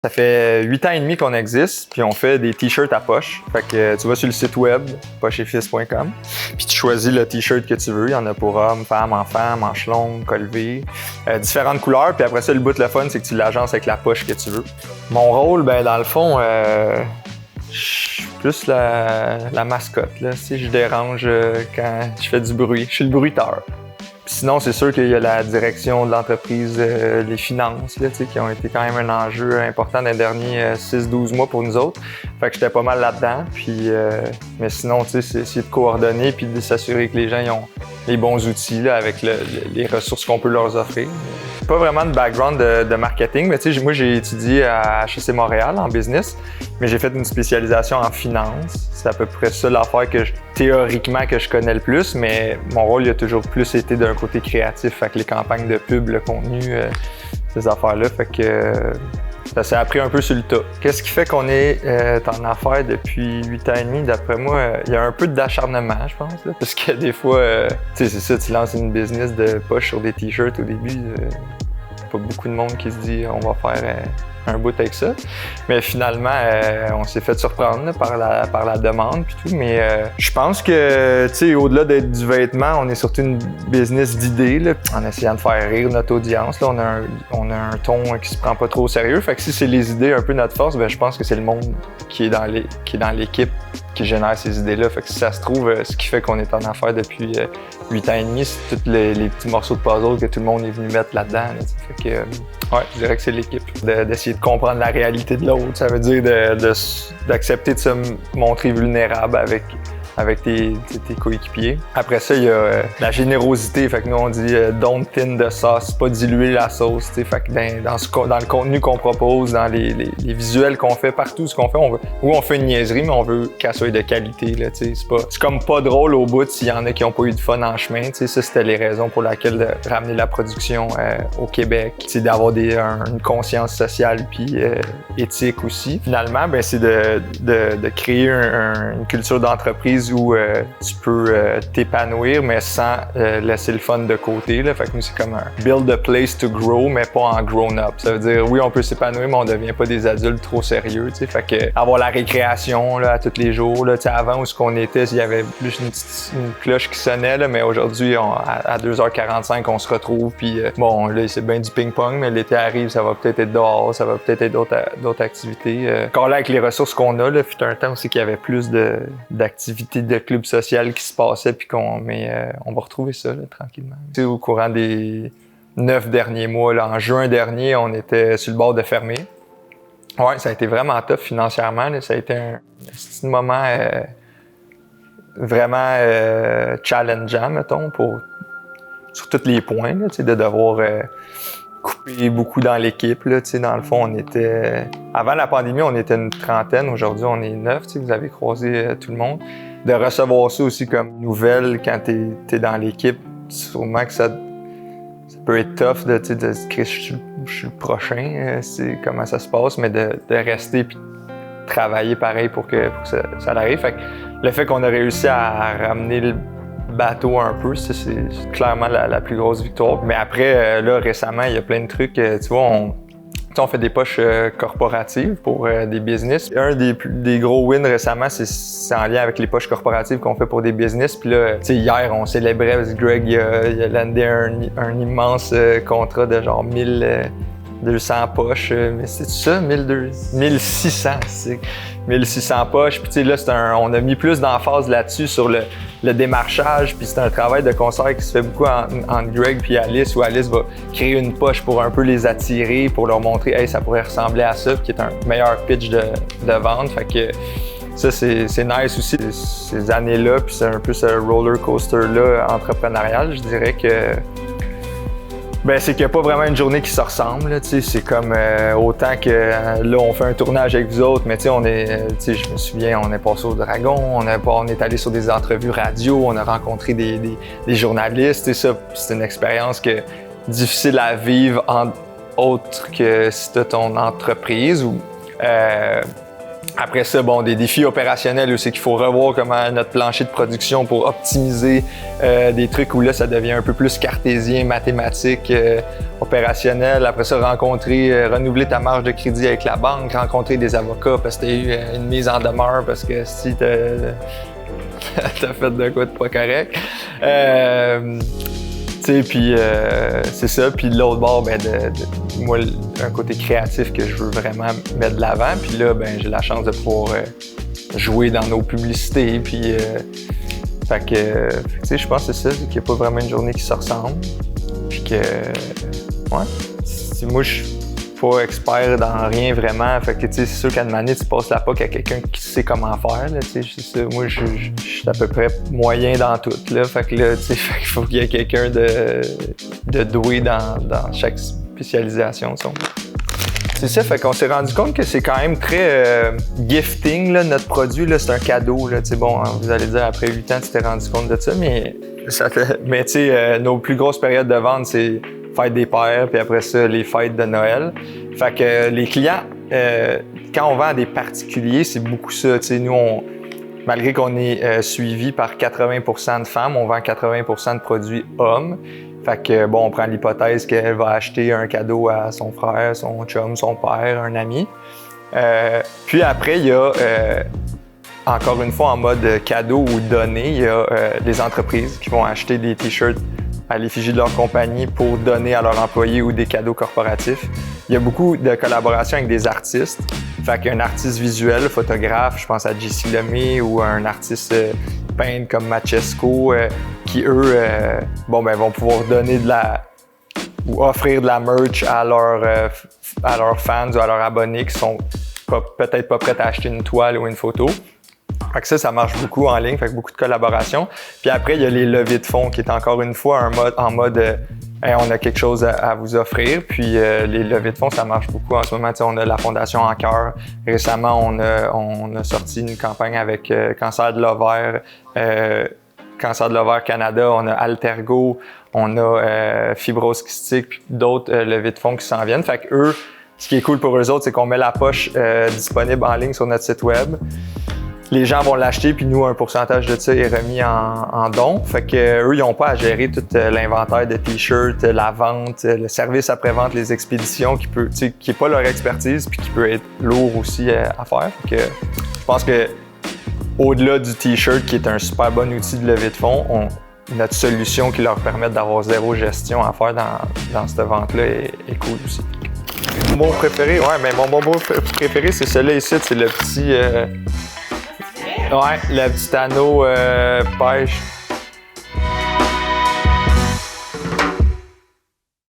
Ça fait 8 ans et demi qu'on existe, puis on fait des t-shirts à poche. Fait que tu vas sur le site web, pochefils.com, puis tu choisis le t-shirt que tu veux. Il y en a pour hommes, femmes, enfants, manches longues, col V, différentes couleurs. Puis après ça, le bout de le fun, c'est que tu l'agences avec la poche que tu veux. Mon rôle, ben dans le fond, je suis plus la mascotte. Là. Si je dérange quand je fais du bruit, je suis le bruiteur. Sinon, c'est sûr qu'il y a la direction de l'entreprise, les finances, là, qui ont été quand même un enjeu important dans les derniers 6-12 mois pour nous autres. Fait que j'étais pas mal là-dedans. Puis, mais sinon, c'est essayer de coordonner puis de s'assurer que les gens ils ont les bons outils là, avec les ressources qu'on peut leur offrir. Pas vraiment de background de marketing, mais moi, j'ai étudié à HEC Montréal en business, mais j'ai fait une spécialisation en finance. C'est à peu près ça l'affaire théoriquement que je connais le plus, mais mon rôle il a toujours plus été d'un côté créatif, avec les campagnes de pub, le contenu, ces affaires-là. Fait que ça s'est appris un peu sur le tas. Qu'est-ce qui fait qu'on est en affaires depuis 8 ans et demi? D'après moi, il y a un peu d'acharnement, je pense. Là, parce que des fois, c'est ça, tu lances une business de poche sur des t-shirts au début. Pas beaucoup de monde qui se dit on va faire un bout avec ça. Mais finalement, on s'est fait surprendre là, par la demande puis tout. Mais je pense que, tu sais, au-delà d'être du vêtement, on est surtout une business d'idées, là, en essayant de faire rire notre audience. Là, on a un ton qui se prend pas trop au sérieux. Fait que si c'est les idées un peu notre force, ben je pense que c'est le monde qui est dans l'équipe qui génère ces idées-là. Fait que si ça se trouve, ce qui fait qu'on est en affaires depuis 8 ans et demi, c'est tous les petits morceaux de puzzle que tout le monde est venu mettre là-dedans. Là, fait que, ouais, je dirais que c'est l'équipe. D'essayer de comprendre la réalité de l'autre. Ça veut dire d'accepter de se montrer vulnérable avec tes coéquipiers. Après ça, il y a la générosité. Fait que nous, on dit don't thin the sauce, pas diluer la sauce. Fait que dans le contenu qu'on propose, dans les visuels qu'on fait, partout ce qu'on fait, on fait une niaiserie, mais on veut qu'elle soit de qualité. Là, c'est comme pas drôle au bout s'il y en a qui n'ont pas eu de fun en chemin. Ça, c'était les raisons pour lesquelles de ramener la production au Québec. C'est d'avoir une conscience sociale puis éthique aussi. Finalement, ben, c'est de créer une culture d'entreprise où tu peux t'épanouir, mais sans laisser le fun de côté. Là. Fait que nous, c'est comme un build a place to grow, mais pas en grown-up. Ça veut dire, oui, on peut s'épanouir, mais on devient pas des adultes trop sérieux. T'sais. Fait que avoir la récréation là, à tous les jours. Là, avant où ce qu'on était, il y avait plus une cloche qui sonnait, là, mais aujourd'hui, à 2h45, on se retrouve. Puis bon, là, c'est bien du ping-pong, mais l'été arrive, ça va peut-être être dehors, ça va peut-être être d'autres activités. Encore là, avec les ressources qu'on a, là, fut un temps aussi qu'il y avait plus d'activités de club social qui se passaient, puis on va retrouver ça là, tranquillement. T'sais, au courant des 9 derniers mois, là, en juin dernier, on était sur le bord de fermer. Ouais, ça a été vraiment tough financièrement. Là. Ça a été un petit moment vraiment challengeant, mettons, sur tous les points, là, de devoir couper beaucoup dans l'équipe. Là, dans le fond, on était... Avant la pandémie, on était une trentaine. Aujourd'hui, on est 9. Vous avez croisé tout le monde. De recevoir ça aussi comme nouvelle quand t'es dans l'équipe, sûrement que ça peut être tough de se dire je suis le prochain, c'est comment ça se passe, mais de rester puis travailler pareil pour que ça arrive. Fait que le fait qu'on a réussi à ramener le bateau un peu, c'est clairement la plus grosse victoire. Mais après, là, récemment, il y a plein de trucs, tu vois, on fait des poches corporatives pour des business. Un des gros wins récemment, c'est en lien avec les poches corporatives qu'on fait pour des business. Puis là, tu sais, hier, on célébrait parce que Greg il a landé un immense contrat de genre 1200 poches. Mais c'est ça, 1600, c'est 1600 poches. Puis tu sais, là, on a mis plus d'emphase là-dessus sur le démarchage, puis c'est un travail de concert qui se fait beaucoup entre Greg puis Alice, où Alice va créer une poche pour un peu les attirer, pour leur montrer « Hey, ça pourrait ressembler à ça », qui est un meilleur pitch de vente. Fait que ça, c'est nice aussi, ces années-là, puis c'est un peu ce roller coaster-là entrepreneurial. Je dirais que c'est qu'il n'y a pas vraiment une journée qui se ressemble. C'est comme autant que là, on fait un tournage avec vous autres, mais je me souviens, on est passé au Dragon, on est allé sur des entrevues radio, on a rencontré des journalistes. Ça, c'est une expérience difficile à vivre autre que si tu as ton entreprise. Après ça, bon, des défis opérationnels aussi qu'il faut revoir comment notre plancher de production pour optimiser des trucs où là, ça devient un peu plus cartésien, mathématique, opérationnel. Après ça, renouveler ta marge de crédit avec la banque, rencontrer des avocats parce que tu as eu une mise en demeure parce que si t'as fait de quoi de pas correct. Puis c'est ça. Puis de l'autre bord, ben moi, un côté créatif que je veux vraiment mettre de l'avant. Puis là, ben j'ai la chance de pouvoir jouer dans nos publicités. Puis, fait que je pense que c'est ça, qu'il n'y a pas vraiment une journée qui se ressemble. Puis que, ouais, moi, je suis pas expert dans rien vraiment. Fait que, c'est sûr qu'à une manière, tu passes la POC à quelqu'un qui sait comment faire. Là, c'est ça. Moi, je suis à peu près moyen dans tout. Là. Fait que là, il faut qu'il y ait quelqu'un de doué dans chaque spécialisation. C'est ça, fait qu'on s'est rendu compte que c'est quand même très gifting, là, notre produit. Là, c'est un cadeau. Là, bon, vous allez dire, après 8 ans, tu t'es rendu compte de ça, mais nos plus grosses périodes de vente, c'est fête des pères, puis après ça, les fêtes de Noël. Fait que les clients, quand on vend à des particuliers, c'est beaucoup ça. Nous, malgré qu'on est suivi par 80% de femmes, on vend 80% de produits hommes. Fait que, bon, on prend l'hypothèse qu'elle va acheter un cadeau à son frère, son chum, son père, un ami. Puis après, il y a, encore une fois, en mode cadeau ou donné, il y a des entreprises qui vont acheter des t-shirts à l'effigie de leur compagnie pour donner à leurs employés ou des cadeaux corporatifs. Il y a beaucoup de collaborations avec des artistes. Fait qu'un artiste visuel, photographe, je pense à J.C. Lemay ou un artiste peintre comme Machesco, qui eux, vont pouvoir donner ou offrir de la merch à leurs fans ou à leurs abonnés qui sont peut-être pas prêts à acheter une toile ou une photo. Fait que ça marche beaucoup en ligne, fait que beaucoup de collaborations. Puis après, il y a les levées de fonds qui est encore une fois en mode hey, on a quelque chose à vous offrir. Puis les levées de fonds, ça marche beaucoup en ce moment. On a la Fondation En Cœur. Récemment, on a sorti une campagne avec Cancer de l'ovaire, Cancer de l'ovaire Canada, on a Altergo, on a Fibrose Kystique, puis d'autres levées de fonds qui s'en viennent. Fait que eux, ce qui est cool pour eux autres, c'est qu'on met la poche disponible en ligne sur notre site web. Les gens vont l'acheter, puis nous, un pourcentage de ça est remis en don. Fait que eux, ils n'ont pas à gérer tout l'inventaire de t-shirts, la vente, le service après-vente, les expéditions, qui est pas leur expertise, puis qui peut être lourd aussi à faire. Fait que je pense que au-delà du t-shirt, qui est un super bon outil de levée de fonds, notre solution qui leur permet d'avoir zéro gestion à faire dans cette vente-là est cool aussi. Mon mot préféré, mon mot préféré, c'est celui-là ici, c'est le petit... le petit anneau pêche.